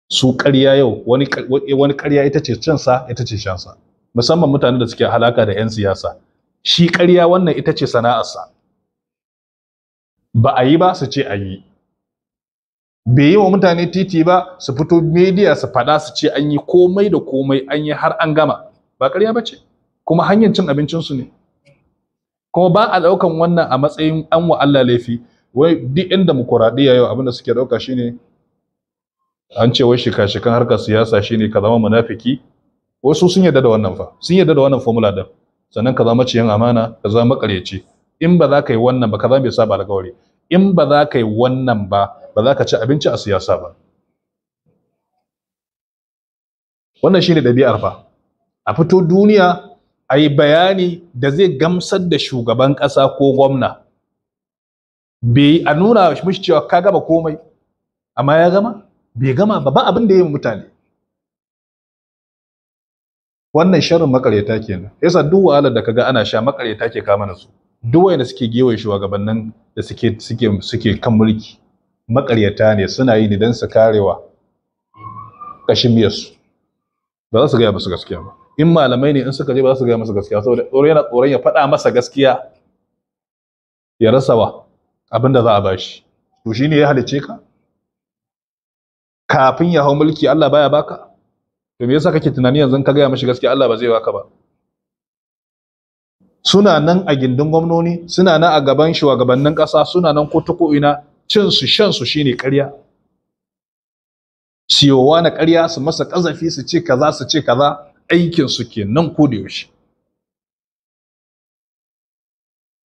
su ƙarya yau wani ƙarya ita ce cinsa ita ce shansa, musamman mutanen da suke halaka da 'yan siyasa. Shi ƙarya wannan ita ce sana'arsa, ba a yi ba su ce a yi, bai yi wa mutane titi ba su fito media su faɗa su ce an yi komai da komai, an yi har an gama. Ba ƙarya ba ce, kuma hanyar cin abincinsu ne. Kuma ba a ɗaukan wannan a matsayin an wa Allah laifi. Wai duk yan demokuraɗiyya yau abinda suke ɗauka shine an ce wai shika-shikan harkar siyasa shine ka zama munafiki. Wasu sun yarda da wannan fa, sun yarda da wannan formula din. Sannan ka zama ciyan amana, ka zama makaryaci. In ba za ka yi wannan ba, ka zama bai saba alƙawari. In ba za ka yi wannan ba, ba za ka ci abinci a siyasa ba. Wannan shine ɗabi'ar fa. A fito duniya a yi bayani da zai gamsar da shugaban ƙasa ko gwamna. Bai a nuna mishi cewa ka gama komai, amma ya gama? Bai gama ba, ba abin da ya yi mutane. Wannan sharrin makaryata kenan. Yasa duk wahalar da kaga ana sha makaryata ke kama na su. Duk wanda suke gewaye shugabannin da suke kan mulki makaryata ne, suna yi ne don su karewa kashin miyarsu. Ba za su gaya musu gaskiya ba. In malamai ne in suka je ba za su gaya musu gaskiya, saboda tsoron ya faɗa masa gaskiya ya rasa wa abin da za a bashi. To shine ya halice ka kafin ya hau mulki, Allah baya baka. To me yasa kake tunani yanzu ka gaya mashi gaskiya Allah ba zai baka ba? Suna nan a gindin gwamnoni, suna nan a gaban shugabannin ƙasa, suna nan ko ta ko ina, cin su shan su shine ƙarya. Siyowa na ƙarya, su masa ƙazafi, su ce kaza su ce kaza, aikin su kenan ko da yaushe.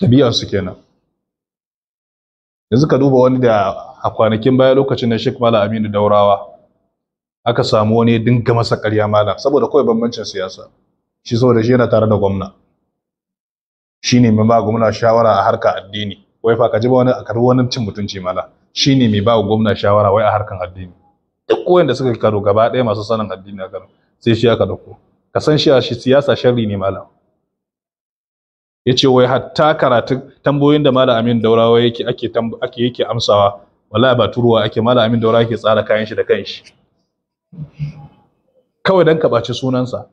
Tabi'ar su kenan. Yanzu ka duba wani da a kwanakin baya lokacin da Sheikh Malam Aminu Daurawa aka samu wani dinga masa ƙarya malam saboda kawai bambancin siyasa. Shi saboda shi yana tare da gwamna. Shi ne mai ba gwamna shawara a harkar addini. Wai fa ka ji ba wani a karbi wani cin mutunci malam. Shi ne mai ba gwamna shawara wai a harkar addini. Duk koyan da suka karo gaba ɗaya masu sanin addini a karo sai shi aka dauko. Ka san shi siyasa sharri ne malam. Yace wai hatta karatu tambayoyin da Malam Aminu Daurawa yake amsawa wallahi ba turuwa ake, Malam Aminu Daurawa yake tsara kayan shi da kanshi. Kawai dan ka baci sunansa.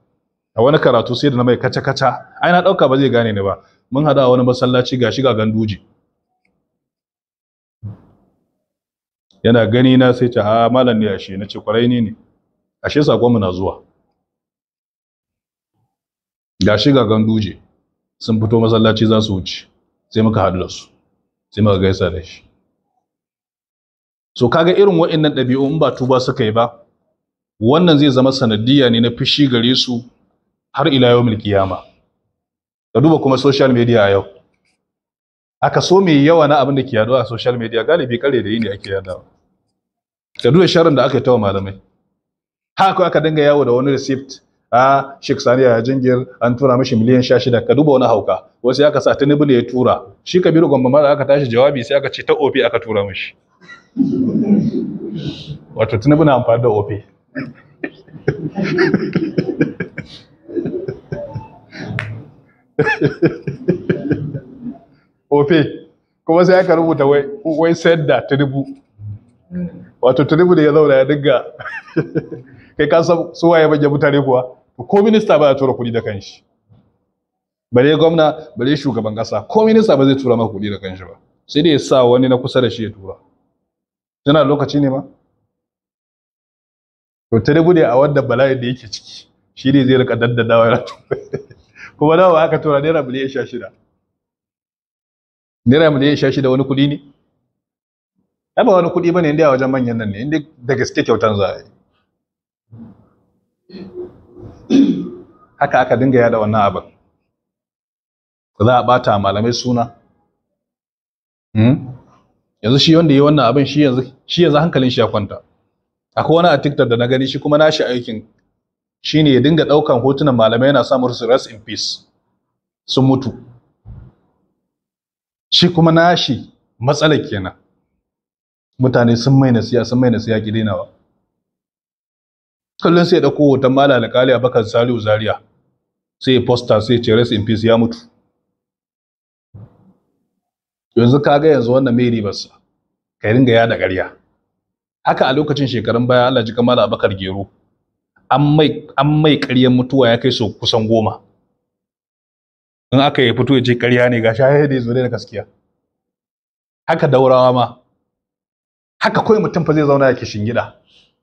A wani karatu sai da na mai kaca-kaca, ai na dauka ba zai gane ni ba. Mun hada a wani masallaci gashi ga Ganduje. Yana gani na sai ce a malam ne ashe, nace kwarai ne. Ashe sakon mu na zuwa. Gashi ga Ganduje. Sun fito masallaci za su wuce, sai muka haɗu da su, sai muka gaisa da shi. So kaga irin waɗannan ɗabi'u in ba tuba suka yi ba, wannan zai zama sanadiyya ne na fishi gare su har ila yawmil qiyama. Ka duba kuma social media a yau. Aka so mai yawa na abin da ke yaduwa a social media galibi kare da yi ne ake yadawa. Ka duba sharrin da aka yi ta wa malamai. Haka aka dinga yawo da wani receipt. Sheikh Sani ya jingir an tura mishi miliyan 16. Ka duba wani hauka, wasu aka sa Tinubu ne ya tura shi. Kabiru Gombe ma da aka tashi jawabi sai aka ce ta OP aka tura mishi. Wato Tinubu na amfani da OP. OP kuma sai aka rubuta wai sayar da Tinubu. Wato Tinubu da ya zauna ya dinga kai ka san su waye bage mutane kuwa. Ko minista ba ya tura kuɗi da kanshi, bare gwamna bare shugaban ƙasa, ko minista ba zai tura maka kuɗi da kanshi ba, sai dai ya sa wani na kusa da shi ya tura. Tana lokaci ne ma to ta rubuce a wanda bala'in da yake ciki shi ne zai rika daddadawa ya kuma nawa aka tura naira miliyan 16. Naira miliyan 16 wani kuɗi ne? Ai ba wani kuɗi bane inda a wajen manyan nan ne, inda da gaske kyautan za a yi. Haka aka dinga yada wannan abin. Za a bata malamai suna. Yanzu shi wanda yi wannan abin shi yanzu hankalin shi ya kwanta. Akwai wani a TikTok da na gani shi kuma nashi aikin shine ya dinga daukan hotunan malamai yana samun su rest in peace. Sun mutu. Shi kuma nashi matsalar kenan. Mutane sun mai nasiya ki dainawa. Kullum sai ya dauko hoton Malam Alƙali Abubakar Salihu Zaria sai ya posta sai ya ce rest in peace ya mutu. Yanzu kaga yanzu wannan mai ribarsa ka ringa yada ƙarya haka a lokacin shekarun baya Allah ji kamala Abakar Gero an mai ƙaryar mutuwa ya kai so kusan 10 in aka yi fito ya ce ƙarya ne ga shahidi da zo da gaskiya. Haka Daurawa ma haka kawai mutum fa zai zauna ya kishin gida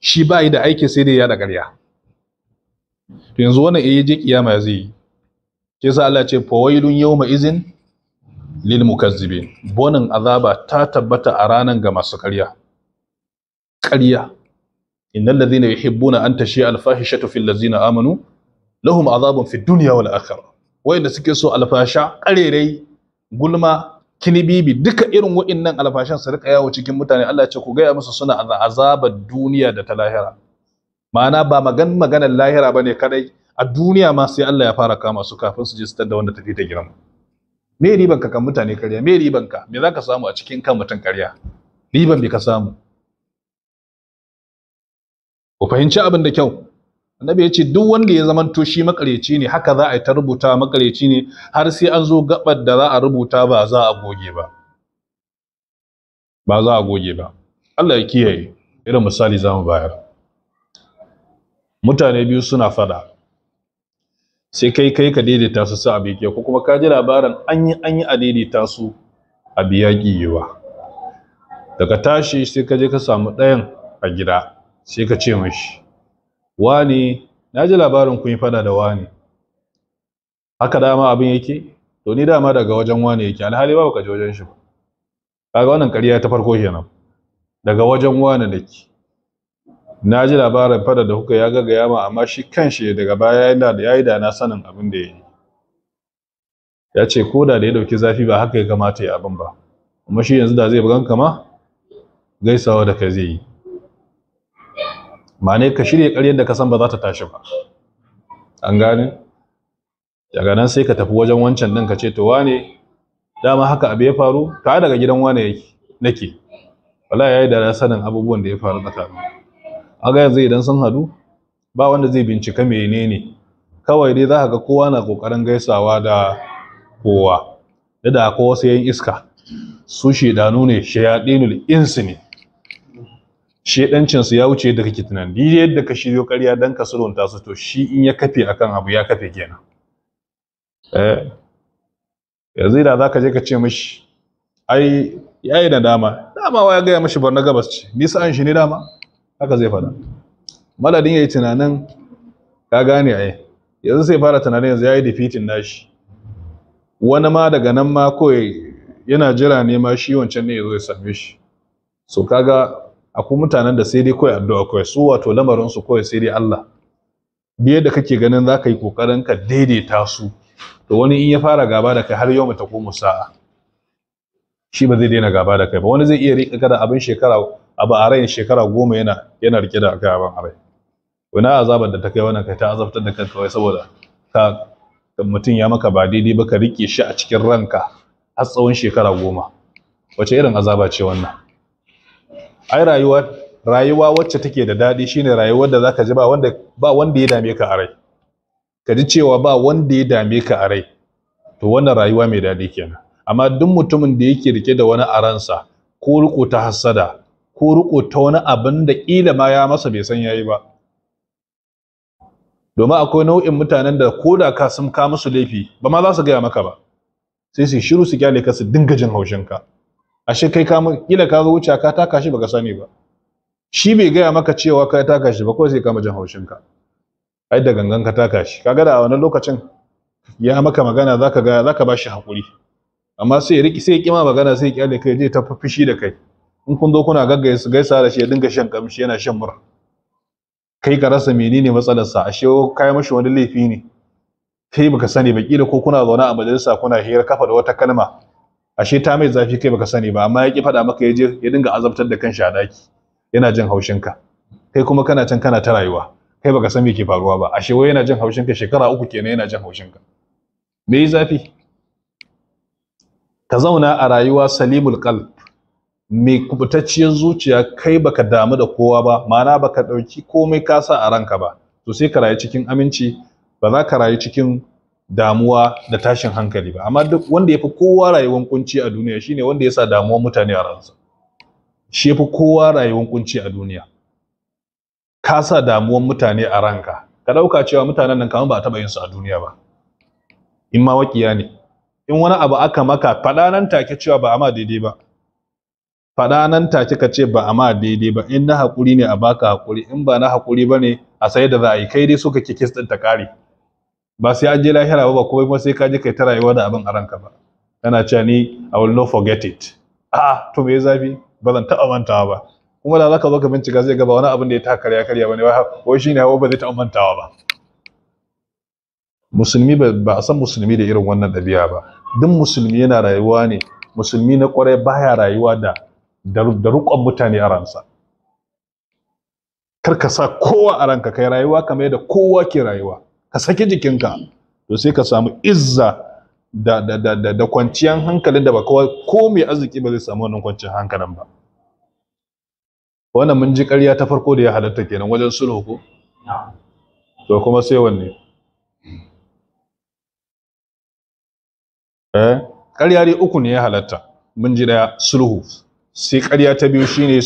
shi ba yi da aiki sai dai ya da ƙarya. To yanzu wannan je kiyama zai yi ke sa Allah ce fawailun yawma izin lil mukazzibin, bonin azaba ta tabbata a ranan ga masu ƙarya. innal ladhina yuhibbuna an tashi al fahishatu fil ladzina amanu lahum azabun fid dunya wal akhirah. Wayanda suke so alfasha, ƙarerai, gulma, kinibibi, duka irin wa'innan alfashan su rika yawo cikin mutane, Allah ya ce ku gaya musu suna azabar duniya da ta lahira. Ma'ana ba maganar lahira bane kadai, a duniya ma sai Allah ya fara kama su kafin su je su tada wanda tafi ta girma. Me riban ka kan mutane ƙarya? Me riban ka? Me zaka samu a cikin kan mutum ƙarya? Riban me ka samu? Ku fahimci abin da kyau. Annabi ya ce duk wanda ya zamanto shi makareci ne, haka za a yi ta rubuta makareci ne har sai an zo gabar da za a rubuta ba za a goge ba. Ba za a goge ba. Allah ya kiyaye. Irin misali za mu bayar. Mutane biyu suna fada. Sai kai ka daidaita su sa abu yake, ko kuma ka ji labarin an yi a daidaita su a biya yiwa. Daga tashi sai ka je ka samu ɗayan a gida sai ka ce mashi, wani na ji labarin kun yi fada da wani, haka dama abin yake? To ni dama daga wajen wani yake, alhali ba ka je wajen shi ba. Kaga wannan ƙarya ta farko kenan. Daga wajen wani nake. Na ji labarin fada da kuka ya gaggaya ma, amma shi kanshi daga baya yayi da na sanin abin da yayi. Ya ce ko da ya dauki zafi ba haka ya kamata ya abin ba. Kuma shi yanzu da zai bugan ka ma gaisawa da ka zai yi. Ma'ana ka shirye ƙaryar da ka san ba za ta tashi ba. An gane? Daga nan sai ka tafi wajen wancan ɗin ka ce to wane dama haka abu ya faru, ka daga gidan wane nake. Wallahi yayi da na sanin abubuwan da ya faru tsakanin. Aga yanzu idan sun hadu ba wanda zai bincika menene, kawai dai za ka ga kowa na kokarin gaisawa da kowa. Da akwai wasu yan iska, su shedanu ne, shayadinul insi ne. Shedancin su ya wuce da kake tunani. Ni yadda ka shiryo ƙarya dan ka sulunta su, to shi in ya kafe akan abu ya kafe kenan. Yanzu da zaka je ka ce mishi ai yayi da dama wa ya ga mishi Borno Gabas ce, ni sa'an shi ne dama. Haka zai fada. Maladin yayi tunanin ka gane ai. Yanzu sai fara tunanin yanzu yayi defeating nashi. Wani ma daga nan ma kawai yana jira ne ma shi wancan ne yazo ya same shi. So kaga akwai mutanen da sai dai kawai addu'a kawai, su wato lamarin su kawai sai dai Allah. Biyar da kake ganin zaka yi kokarin ka daidaita su, to wani in ya fara gaba da kai har yau mata ko musa'a, shi ba zai daina gaba da kai ba. Wani zai iya rika kada abin abu a rai shekara 10 yana rike da kai abin a rai. Wani azabar da ta kai wannan kai ta azabtar da kanka wai saboda ka mutum ya maka ba daidai ba ka rike shi a cikin ranka har tsawon shekara 10. Wace irin azaba ce wannan? Ai rayuwa wacce take da dadi shine rayuwar da zaka ji ba wanda ya dame ka a rai. Ka ji cewa ba wanda ya dame ka a rai, to wannan rayuwa mai dadi kenan. Amma duk mutumin da yake rike da wani a ransa, ko riko ta hasada, ko riko ta wani abin da kila ma ya masa bai san yayi ba. Domin akwai nau'in mutanen da koda ka sun ka musu laifi ba ma za su gaya maka ba, sai su shiru su kyale ka su dinga jin haushin ka. Ashe kai kila ka zo wuce ka taka shi baka sani ba, shi bai gaya maka cewa ka taka shi ba, kawai sai kama jin haushin ka. Ai da gangan ka taka shi, kaga da a wannan lokacin ya maka magana zaka ba shi hakuri, amma sai ya kima magana sai ya kyale kai je ta fishi da kai. In kun zo kuna gaisa da shi ya dinga shan kamshi yana shan mur, kai ka rasa menene matsalar sa. Ashe kai mashi wani laifi ne kai baka sani ba, kila ko kuna zauna a majalisa kuna hira kafa da wata kalma, ashe ta mai zafi kai baka sani ba, amma ya ki faɗa maka ya je ya dinga azabtar da kanshi a daki yana jin haushin ka. Kai kuma kana can kana ta rayuwa, kai baka san me ke faruwa ba, ashe wai yana jin haushin ka shekara 3 kenan yana jin haushin ka. Me yi zafi? Ka zauna a rayuwa salimul qalb, mai kubutacciyar zuciya, kai baka damu da kowa ba, ma'ana baka dauki komai ka sa a ranka ba, to sai ka rayu cikin aminci, ba za ka rayu cikin damuwa da tashin hankali ba. Amma duk wanda yafi kowa rayuwar kunci a duniya shine wanda ya sa damuwar mutane a ransa. shi yafi kowa rayuwar kunci a duniya. Ka sa damuwan mutane a ranka, ka ɗauka cewa mutanen nan kamar ba a taɓa yin su a duniya ba. In ma wakiya ne, in wani abu aka maka faɗa nan take cewa ba a ma daidai ba. Faɗa nan take ka ce ba a ma daidai ba, in na haƙuri ne a baka haƙuri, in ba na haƙuri ba ne a sai da za a yi, kai dai so kake kis ɗin ta ƙare. Ba sai an je lahira ba kuma sai ka je kai ta rayuwa da abin a ranka ba. Kana cewa ni I will not forget it. A'a to me zafi, ba zan taɓa mantawa ba. Kuma da zaka zo ka bincika zai ga ba wani abin da ya ta karya bane, wai shine hawa ba zai taɓa mantawa ba. Musulmi ba a san musulmi da irin wannan ɗabi'a ba. Duk musulmi yana rayuwa ne, musulmi na ƙwarai baya rayuwa da riƙon mutane a ransa. Kar ka sa kowa a ranka, kai rayuwa kamar yadda kowa ke rayuwa. Ka saki jikinka, to sai ka samu izza da kwanciyar hankalin da ba ko mai arziki ba zai samu wannan kwanciyar hankalin ba. Wannan mun ji ƙarya ta farko da ya halatta kenan wajen sulhu ko? To kuma sai wanne? Ƙarya dai uku ne ya halatta. Mun ji ɗaya sulhu. Sai ƙarya ta biyu shine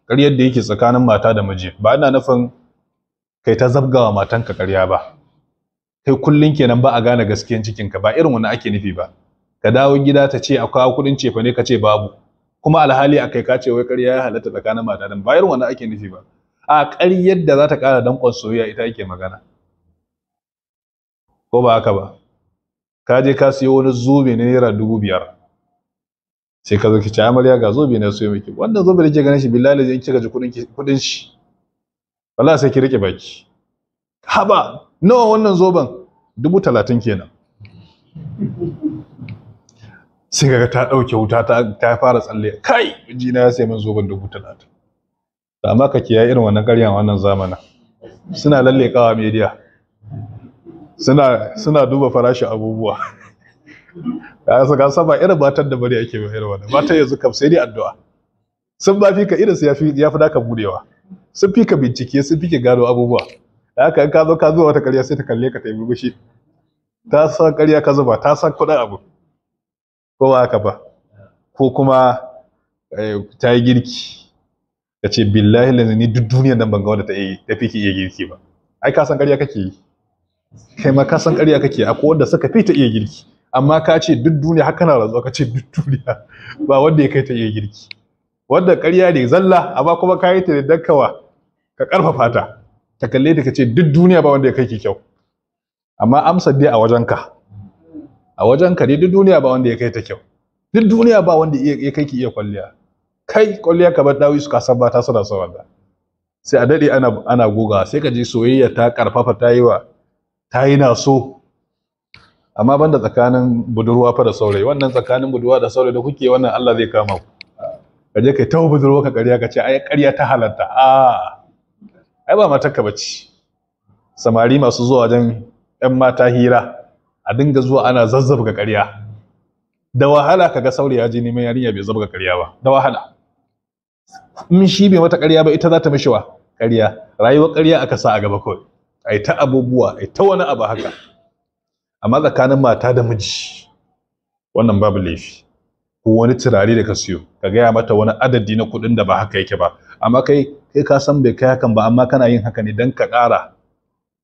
ƙaryar da yake tsakanin mata da miji. Ba ina nufin kai ta zabgawa matanka ƙarya ba. Kai kullun kenan ba a gane gaskiyan cikinka, ba irin wannan ake nufi ba. Ka dawo gida ta ce akwai kuɗin cefane ka ce babu. Kuma alhali a kai ka ce wai ƙarya ya halatta tsakanin mata da ba irin wannan ake nufi ba. A ƙaryar da za ta ƙara danƙon soyayya ita ake magana. Ko ba haka ba? Ka je ka siyo wani zobe na naira 5,000. Sai ka zo ki ce amarya ga zobe na siyo miki. Wannan zobe da ke ganin shi billahi zai kika ji kuɗin shi. Wallahi sai ki rike baki. Haba nawa wannan zoben? 30,000 kenan. Sai kaga ta ɗauke wuta ta fara tsalle. Kai mijina ya sai min zoben 30,000. Da amma ka kiyaye irin wannan ƙaryan wannan zamanin. Suna lallekawa media. Suna duba farashin abubuwa. Ya saka saba irin matar da bari ake irin wannan. Matar yanzu kam sai dai addu'a. Sun ba fi ka irin su yafi daka budewa. Sun fi ka bincike, sun fi ka gano abubuwa. Haka in ka zo wata ƙarya sai ta kalle ka ta yi murmushi. Ta san ƙarya ka zuba, ta san kuɗin abu. Ko ba haka ba? Ko kuma ta yi girki. Ka ce billahi lanzu ni duk duniyar nan ban ga wanda ta fi ki iya girki ba. Ai ka san ƙarya kake yi. Kai ma ka san ƙarya kake, akwai wanda suka fi ta iya girki. Amma ka ce duk duniya haka na rantsuwa ka ce duk duniya ba wanda ya kai ta iya girki. Wanda ƙarya ne zalla amma kuma ka yi ta da dakkawa ka ƙarfafa ta. Ka kalle ta ka ce duk duniya ba wanda ya kai ki kyau. Amma amsar dai a wajenka. A wajenka dai duk duniya ba wanda ya kai ta kyau. Duk duniya ba wanda ya kai ki iya kwalliya. Kai kwalliya ka bar dawi su ka san ba ta suna son wanda. Sai a dade ana goga sai ka ji soyayya ta karfafa ta yi na so. Amma banda tsakanin budurwa fa da saurayi, wannan tsakanin budurwa da saurayi da kuke wannan Allah zai kama ku. Ka je kai ta budurwa ka ƙarya ka ce ai ƙarya ta halatta. Ai ba matarka bace. Samari masu zuwa wajen ƴan mata hira a dinga zuwa ana zazzabga ƙarya. Da wahala kaga saurayi ya je neman yarinya bai zabga ƙarya ba. Da wahala. In shi bai mata ƙarya ba ita za ta mishi wa ƙarya. Rayuwar ƙarya aka sa a gaba kawai. Ai ta abubuwa, ai ta wani abu haka. Amma tsakanin mata da miji wannan babu laifi. Ko wani turare da ka siyo ka gaya mata wani adadi na kuɗin da ba haka yake ba. Amma kai ka san bai kai hakan ba, amma kana yin haka ne don ka ƙara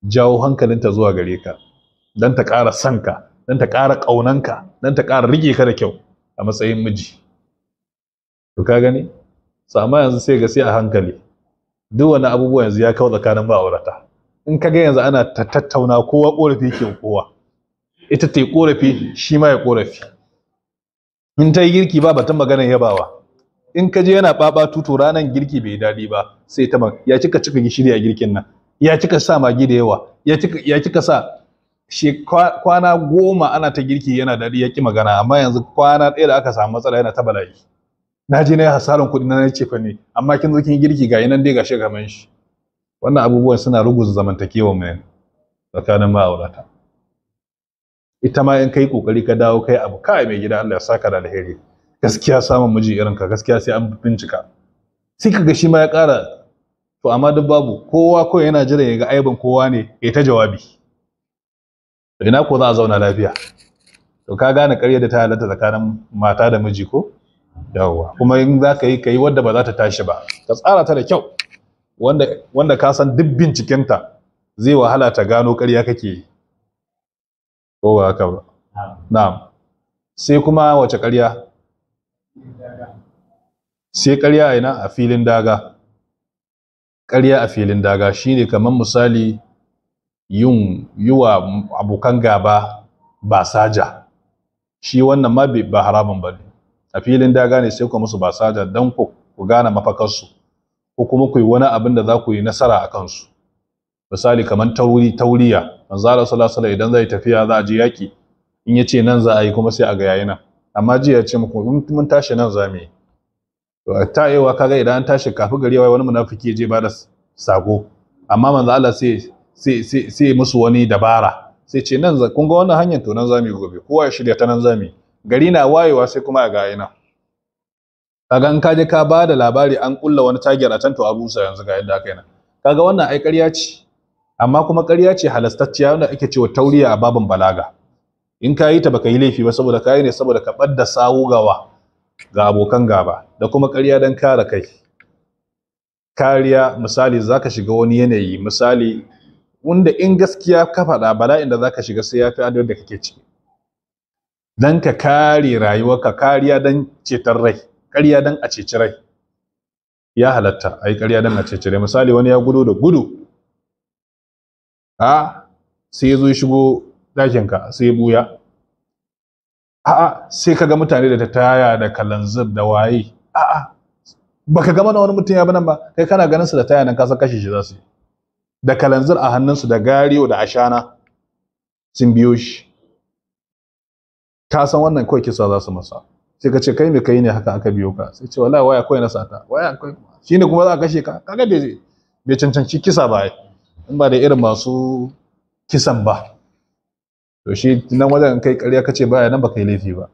jawo hankalinta zuwa gare ka, don ta ƙara son ka, don ta ƙara ƙaunanka, don ta ƙara rike ka da kyau a matsayin miji. To ka gani? Amma yanzu sai ga sai a hankali. Duk wani abubuwa yanzu ya kawo tsakanin ma'aurata. In ka ga yanzu ana tattauna kowa ƙorafi ke kowa. Ita ta yi ƙorafi shi ma ya ƙorafi. In ta yi girki ba batun maganar yabawa. In ka je yana tutu ranar girki bai daɗi ba sai ta ya cika gishiri a girkin nan, ya cika sa magi da yawa, ya cika sa kwana 10 ana ta girki yana daɗi ya ki magana, amma yanzu kwana 1 da aka samu matsala yana ta bala'i. Na je na yi hasaran kuɗi na ce fa ne, amma kin zo kin girki ga nan dai gashi gaman shi. Wannan abubuwan suna ruguza zamantakewa mai tsakanin ma'aurata. Ita ma in kai kokari ka dawo kai abu kai mai gida Allah ya saka da alheri. Gaskiya samun miji irin ka gaskiya sai an bincika. Sai kaga shi ma ya ƙara. To amma duk babu, kowa ko yana jira ya ga aibin kowa ne ya ta jawabi. To ina ko za a zauna lafiya. To ka gane ƙarya da ta halatta tsakanin mata da miji ko? yawwa kuma in za ka yi wadda ba za ta tashi ba, ka tsara ta da kyau wanda ka san duk bincikenta zai wahala ta gano ƙarya kake yi ko ba haka ba. Na'am. Sai kuma wace ƙarya? Sai ƙarya a ina? A filin daga. Ƙarya a filin daga shine kamar misali yi wa abokan gaba basaja. Shi wannan ma ba haramun ba ne. A filin daga ne sai ku musu basaja don ku gane mafakarsu ko kuma ku yi wani abin da za ku yi nasara a kansu. Misali kamar tauriya. Manzo Allah sallallahu alaihi wasallam idan zai tafiya za a je yaki, in yace nan za a yi kuma sai a ga yayi nan. Amma jiya ya ce muku mun tashi nan za mu yi. To ta yiwa kaga idan an tashi kafi gari wani munafiki je ba da sago. Amma manzo Allah sai musu wani dabara. Sai ce nan kun ga wannan hanyar to nan za mu yi gobe. Kowa ya shirya ta nan za mu yi. Gari na wayewa sai kuma a ga yayi nan. Kaga in ka je ka ba da labari an kulla wani tagiyar a can to abusa yanzu ga yadda aka yi nan. Kaga wannan ai ƙarya ce. Amma kuma ƙarya ce halastacciya wanda ake cewa tauriya a babin balaga. In ka yi ta baka yi laifi ba saboda ka yi ne saboda ka ɓadda sawu ga abokan gaba da kuma ƙarya don kare kai. Kariya misali za ka shiga wani yanayi misali wanda in gaskiya ka faɗa bala'in da za ka shiga sai ya fi adon da kake ciki. Don ka kare rayuwarka, kariya don ceton rai, ƙarya don a ceci rai. Ya halatta a yi ƙarya don a ceci rai. Misali wani ya gudu da gudu. Sai ya zo ya shigo ɗakinka sai ya buya. Sai ka ga mutane da ta taya da kalanzir da waye. Baka ga mana wani mutum ya banan ba, kai kana ganin su da taya nan ka san kashe shi za su yi. Da kalanzir a hannunsu da gariyo da ashana sun biyo shi. Ka san wannan kawai kisa za su masa. Sai ka ce kai me kai ne haka aka biyo ka? Sai ce wallahi waya kawai na sata. Waya kawai shine kuma za a kashe ka. Kaga bai cancanci kisa ba. In ba da irin masu kisan ba. To shi nan wajen kai ƙarya kace baya nan baka yi laifi ba.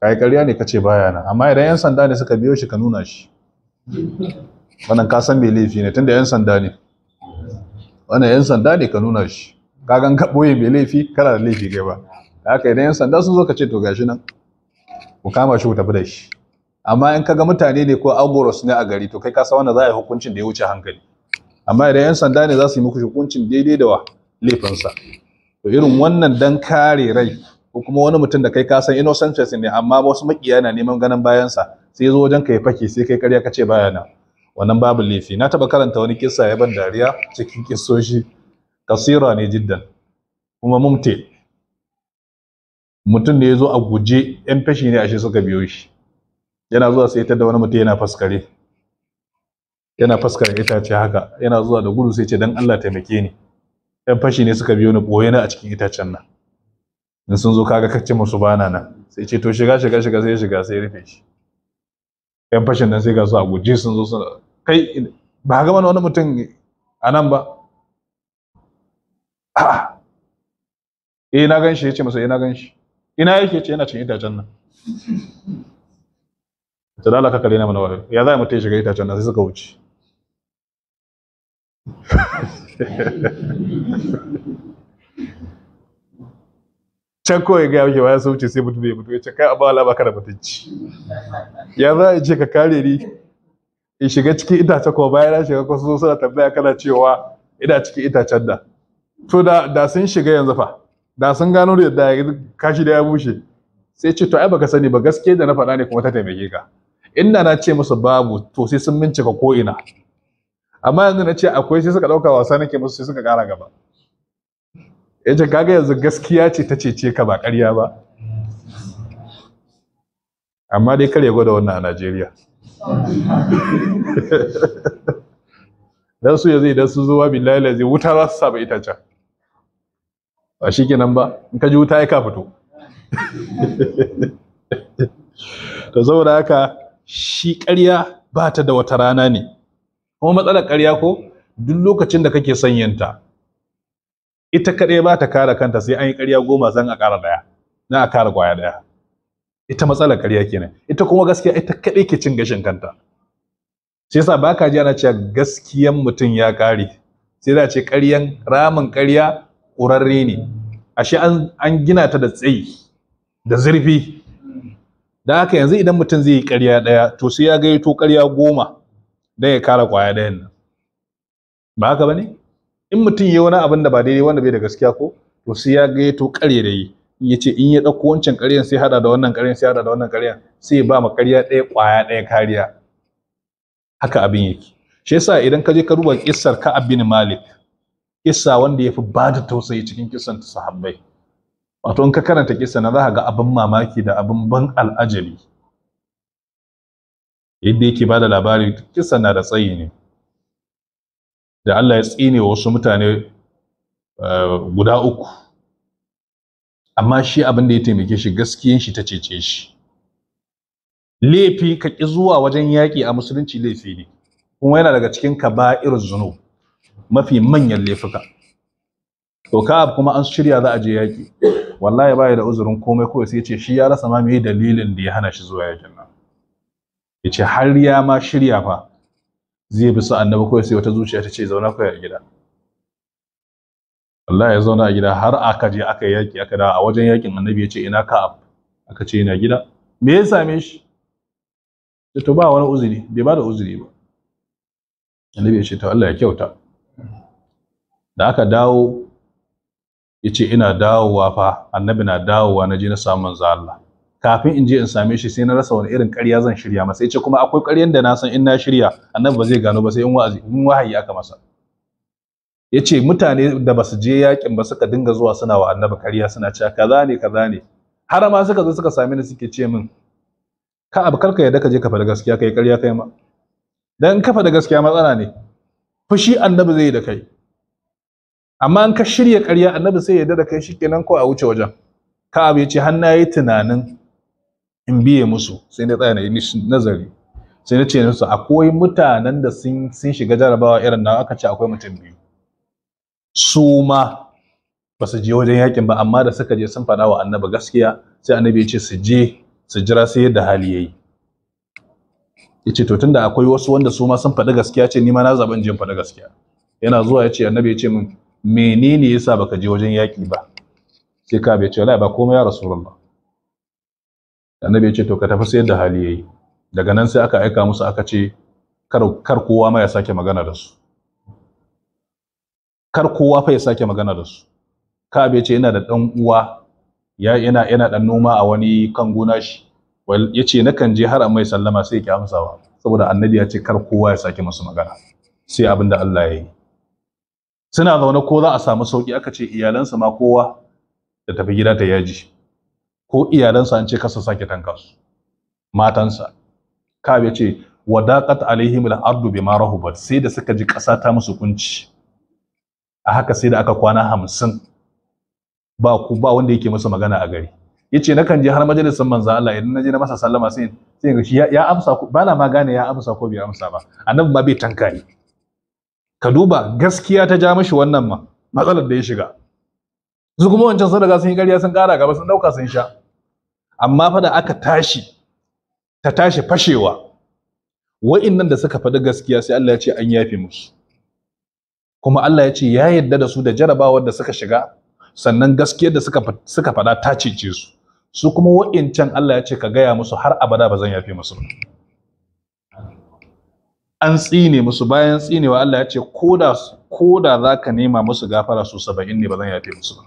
Kai ƙarya ne kace baya nan, amma idan yan sanda ne suka biyo shi ka nuna shi. Wannan ka san bai laifi ne tunda yan sanda ne. Wannan yan sanda ne ka nuna shi. Ka gan ka boye bai laifi kana da laifi kai ba. Haka idan yan sanda sun zo ka ce to gashi nan. Ku kama shi ku tafi da shi. Amma in kaga mutane ne ko agoros ne a gari to kai ka san wannan za a yi hukuncin da ya wuce hankali. Amma idan yan sanda ne za su yi muku hukuncin daidai da laifinsa. To irin wannan dan kare rai ko kuma wani mutum da kai ka san innocent person ne amma wasu makiya na neman ganin bayansa sai zo wajen ka ya fake sai kai ƙarya kace baya nan, wannan babu laifi. Na taba karanta wani kissa ya ban dariya cikin kissoshi kasira ne jiddan kuma mumte. Mutum ne ya zo a guje yan fashi ne ashe suka biyo shi. Yana zuwa sai ta da wani mutum yana faskare itace haka, yana zuwa da gudu sai ce dan Allah taimake ni. Yan fashi ne suka biyo ni boye na a cikin itacen nan. In sun zo kaga kace musu bana nan. Sai ce to shiga sai ya rufe shi. Yan fashin nan sai ga su a guje sun zo suna kai ba ga mana wani mutum a nan ba. Na gan shi yace masa na gan shi. Ina yake ce yana cikin itacen nan. Ta dala ka kare na mana wayo. Ya za mu tayi shiga itacen nan sai suka wuce. Can kawai ga yake bayan sauce sai mutum ya mutu ya ce kai abu Allah baka da mutunci. Ya za a ce ka kare ni in shiga cikin itace ko bayan na shiga ko su suna tambaya kana cewa ina cikin itacen da. To da sun shiga yanzu fa da sun gano da yadda kashi da ya bushe sai ce to ai baka sani ba gaske da na faɗa ne kuma ta taimake ka. Inda na ce musu babu to sai sun bincika ko ina. Amma yanzu na ce akwai sai suka ɗauka wasa nake musu sai suka ƙara gaba. Yace kaga yanzu gaskiya ce ta cece ka ba ƙarya ba. Amma dai kar ya gwada wannan a Najeriya. Dan su yanzu idan su zuwa billahi lazi wuta za su saba itacen. Ba shi kenan ba, in ka ji wuta ya ka fito. To saboda haka shi ƙarya ba ta da wata rana ne. Kuma matsalar ƙarya ko duk lokacin da kake son yinta ita kaɗai ba ta kare kanta sai an yi ƙarya 10 zan a ƙara ɗaya na a kare ƙwaya ɗaya. Ita matsalar ƙarya kenan. Ita kuma gaskiya ita kaɗai ke cin gashin kanta. Sai yasa baka ji ana cewa gaskiyan mutum ya ƙare. Sai da ce ƙaryan ramin ƙarya ƙurarre ne. Ashe an gina ta da tsayi da zurfi. da haka yanzu idan mutum zai yi ƙarya ɗaya to sai ya gayyato ƙarya 10 don ya kara ƙwaya ɗayan nan, ba haka bane? In mutum ya wani abin da ba daidai wanda bai da gaskiya ko to sai ya gayyato ƙarya da yi, ya ce in ya ɗauko wancan ƙaryan sai hada da wannan ƙaryan sai hada da wannan ƙaryan sai ya ba ma ƙarya ɗaya ƙwaya ɗaya kariya. Haka abin yake. Shi yasa idan ka je ka duba kissar Ka'ab bin Malik, kissa wanda ya fi ba da tausayi cikin kissan sahabbai. Wato in ka karanta kissa na za ka ga abin mamaki da abin ban al'ajabi. Yadda yake ba da labari, kissan na da tsayi ne. Da Allah ya tsine wa wasu mutane guda 3. Amma shi abin da ya taimake shi gaskiyan shi ta cece shi. Laifi ka ƙi zuwa wajen yaƙi a musulunci laifi ne. Kuma yana daga cikin kaba'iruz zunub, mafi manyan laifuka. To Ka'ab kuma an shirya za a je yaƙi. Wallahi baya da uzurin komai, kawai sai ya ce shi ya rasa ma me dalilin da ya hana shi zuwa yaƙin nan. Ya ce har ya ma shirya fa zai bi su annabi, kawai sai wata zuciya ta ce zauna kawai a gida. Allah ya zauna a gida har aka je aka yaki aka dawo. A wajen yakin annabi ya ce ina Ka'ab, aka ce yana gida. Me ya same shi? To ba wani uzuri, bai ba da uzuri ba. Annabi ya ce to Allah ya kyauta. Da aka dawo ya ce ina dawowa fa, annabi na dawowa na je na samu manzo Allah. Kafin in je in same shi sai na rasa wani irin ƙarya zan shirya masa. Ya ce kuma akwai ƙaryan da na san in na shirya annabi ba zai gano ba sai in wahayi aka masa. Ya ce mutane da ba su je yakin ba suka dinga zuwa suna wa annabi ƙarya suna cewa kaza ne. Har ma suka zo suka same ni suke ce min ka abu karka yadda ka je ka faɗa gaskiya kai ƙarya kai ma. Dan in ka faɗa gaskiya matsala ne. Fushi annabi zai yi da kai. Amma in ka shirya ƙarya annabi sai ya yarda da kai shikenan ko a wuce wajen. Ka abu ya ce har na yi tunanin in biye musu sai na tsaya na yi nazari. Sai na ce musu akwai mutanen da sun shiga jarabawa irin na aka ce akwai mutum 2. Su ma ba su je wajen yakin ba amma da suka je sun faɗa wa annabi gaskiya sai annabi ya ce su je su jira sai yadda hali yayi. Ya ce to tunda akwai wasu wanda su ma sun faɗi gaskiya ce ni ma na zaɓi in je in faɗi gaskiya. Yana zuwa ya ce annabi ya ce min menene yasa baka je wajen yaki ba? Sai ka bai ce wallahi ba komai ya rasulullah. Annabi ya ce to ka tafi sai yadda hali yayi. Daga nan sai aka aika musu aka ce kar kowa ma ya sake magana da su. Kar kowa fa ya sake magana da su. Ka bai ce yana da dan uwa yana dan noma a wani kan gona shi. Ya ce nakan je har an mai sallama sai ya ki amsawa saboda annabi ya ce kar kowa ya sake musu magana sai abin da Allah ya yi. Suna zaune ko za a samu sauki aka ce iyalansa ma kowa da tafi gida ta yaji. Ko iyalansa an ce kasa sake tanka su. Matansa. Ka bai ce wadaqat alaihim al-ardu bima rahubat, sai da suka ji ƙasa ta musu kunci. A haka sai da aka kwana 50 ba wanda yake musu magana a gari. Yace nakan je har majalisar manzo Allah idan naje na masa sallama sai ga shi ya amsa ko bana ma gane ya amsa ko bai amsa ba. Annabi ma bai tanka ni. Ka duba gaskiya ta ja mishi wannan matsalar da ya shiga. Su kuma wancan sun riga sun yi ƙarya sun ƙara gaba sun dauka sun sha. Amma fa da aka tashi fashewa. Wa'innan da suka faɗi gaskiya sai Allah ya ce an yafe musu. Kuma Allah ya ce ya yarda da su da jarabawar da suka shiga, sannan gaskiyar da suka faɗa ta cece su. Su kuma wa'incan Allah ya ce ka gaya musu har abada ba zan yafe musu ba. An tsine musu, bayan tsinewa Allah ya ce koda za ka nema musu gafara su 70 ne ba zan yafe musu ba.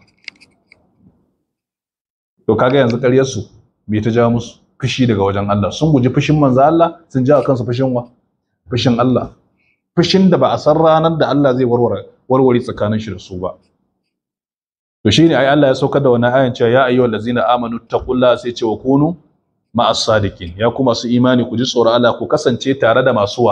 To kaga yanzu ƙaryarsu me ta ja musu? Fushi daga wajen Allah. Sun guji fushin manzo Allah, sun ja kansu fushin wa? Fushin Allah. Fushin da ba a san ranar da Allah zai warware tsakanin shi da su ba. To shine ai Allah ya saukar da wannan ayan cewa ya ayyuhal ladzina amanu taqullaha, sai ce wa kunu ma'as sadiqin. Ya ku masu imani ku ji tsoron Allah, ku kasance tare da masu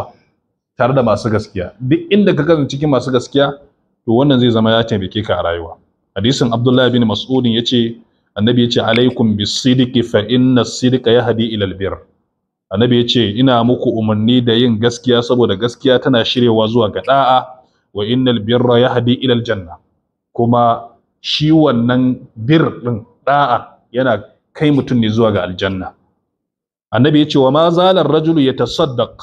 gaskiya. Duk inda ka kasance cikin masu gaskiya to wannan zai zama ya taimake ka a rayuwa. Hadisin Abdullah bin Mas'ud yace annabi yace alaikum bis-sidqi fa inna as-sidqa yahdi ila al-birr. Annabi yace ina muku umarni da yin gaskiya saboda gaskiya tana shirewa zuwa ga da'a, wa innal birra yahdi ila al-janna. Kuma shi wannan bir din da'a yana kai mutum ne zuwa ga aljanna. Annabi yace wa ma zala ar-rajulu yatasaddaq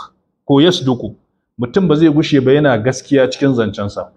ko yasduqu, mutum ba zai gushe ba yana gaskiya cikin zancensa.